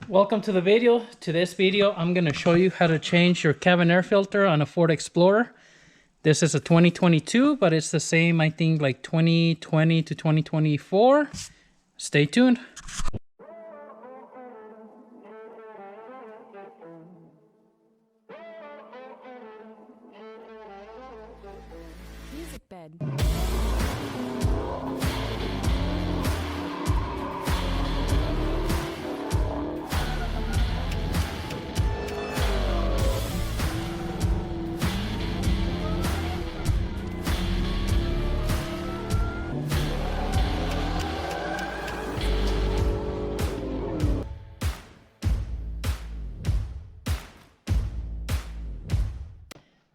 Welcome to the video. To this video, I'm going to show you how to change your cabin air filter on a Ford Explorer. This is a 2022, but it's the same, I think, like 2020 to 2024. Stay tuned. Music bed.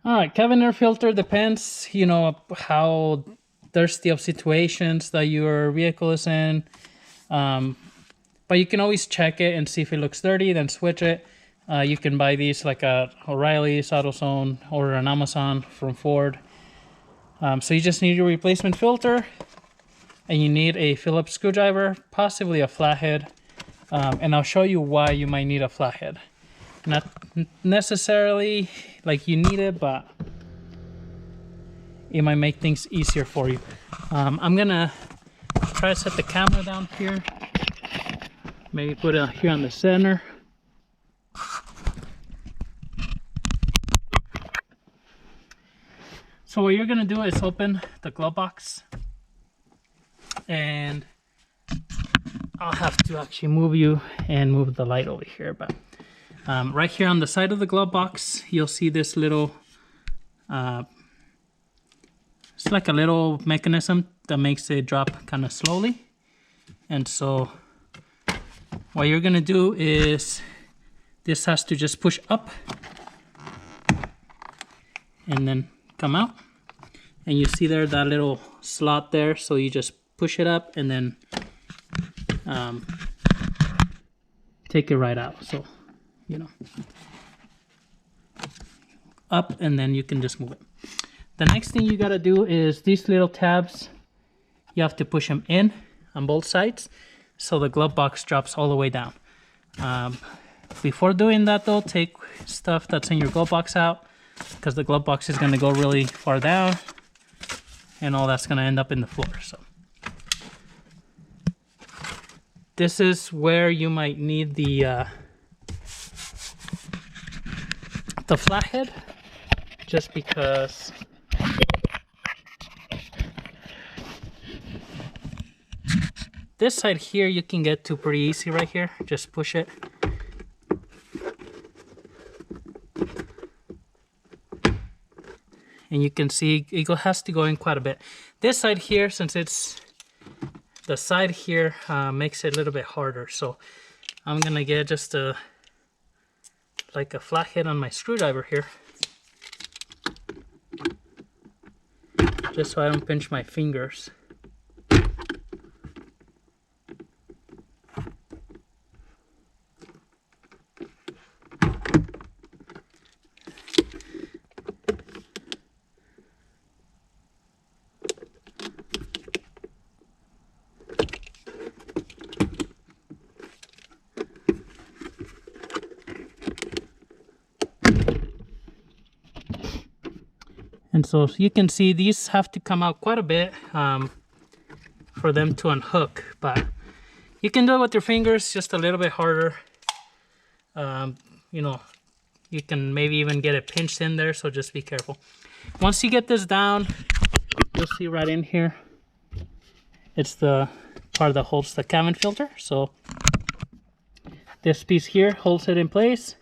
All right, cabin air filter depends, how thirsty of situations that your vehicle is in. But you can always check it and see if it looks dirty, then switch it. You can buy these like at O'Reilly's, AutoZone, or on Amazon from Ford. So you just need your replacement filter, and you need a Phillips screwdriver, possibly a flathead. And I'll show you why you might need a flathead. Not necessarily like you need it, but it might make things easier for you. I'm gonna try to set the camera down here. Maybe put it here on the center. So what you're gonna do is open the glove box, and I'll have to actually move you and move the light over here, but right here on the side of the glove box, you'll see this little, it's like a little mechanism that makes it drop kind of slowly. And so what you're gonna do is, this has to just push up and then come out. And you see there that little slot there, so you just push it up and then take it right out. So up, and then you can just move it. The next thing you got to do is these little tabs, you have to push them in on both sides so the glove box drops all the way down. Before doing that though, take stuff that's in your glove box out, because the glove box is going to go really far down and all that's going to end up in the floor. So this is where you might need the flathead, just because this side here you can get to pretty easy right here. Just push it. And you can see it has to go in quite a bit. This side here, since it's the side here, makes it a little bit harder. So I'm gonna get just like a flathead on my screwdriver here, just so I don't pinch my fingers. And so you can see these have to come out quite a bit for them to unhook, but you can do it with your fingers, just a little bit harder. You can maybe even get it pinched in there, so just be careful. Once you get this down, you'll see right in here, it's the part that holds the cabin filter. So this piece here holds it in place.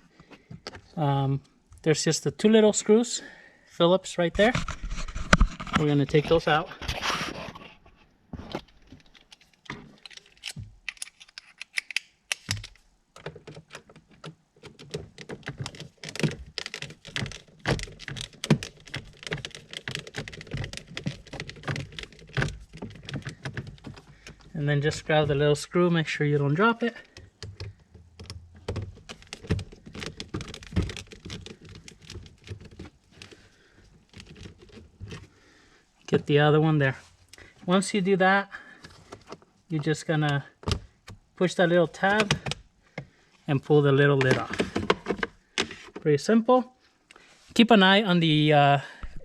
There's just the two little screws, Phillips right there. We're going to take those out. And then just grab the little screw, make sure you don't drop it. Get the other one there. Once you do that, you're just gonna push that little tab and pull the little lid off. Pretty simple. Keep an eye on the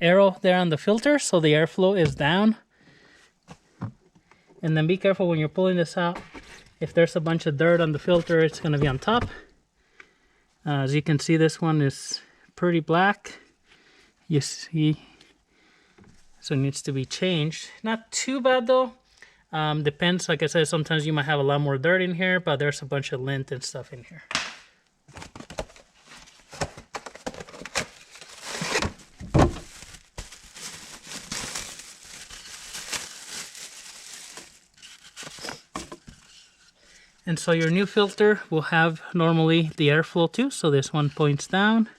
arrow there on the filter so the airflow is down. And then be careful when you're pulling this out. If there's a bunch of dirt on the filter, it's going to be on top. As you can see, this one is pretty black. You see, so it needs to be changed. Not too bad though. Depends, like I said, sometimes you might have a lot more dirt in here, but there's a bunch of lint and stuff in here. And so your new filter will have normally the airflow too. So this one points down.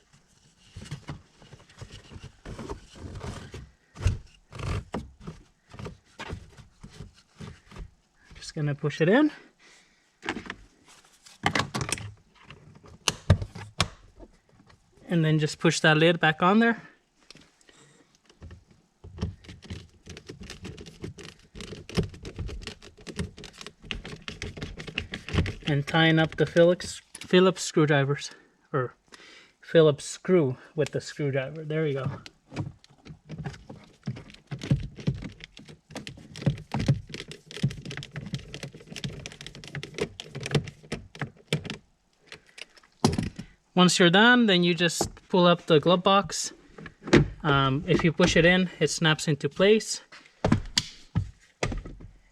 Just gonna push it in. And then just push that lid back on there. And tying up the Phillips screwdrivers, or Phillips screw with the screwdriver. There you go. Once you're done, then you just pull up the glove box. If you push it in, it snaps into place.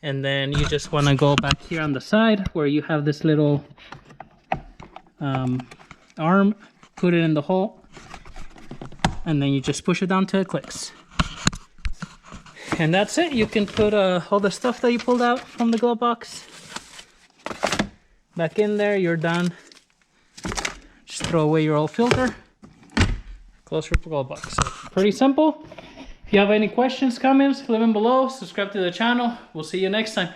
And then you just want to go back here on the side where you have this little arm, put it in the hole, and then you just push it down till it clicks. And that's it. You can put all the stuff that you pulled out from the glove box back in there. You're done. Just throw away your old filter, close your glove box. So pretty simple. If you have any questions, comments, leave them below. Subscribe to the channel. We'll see you next time.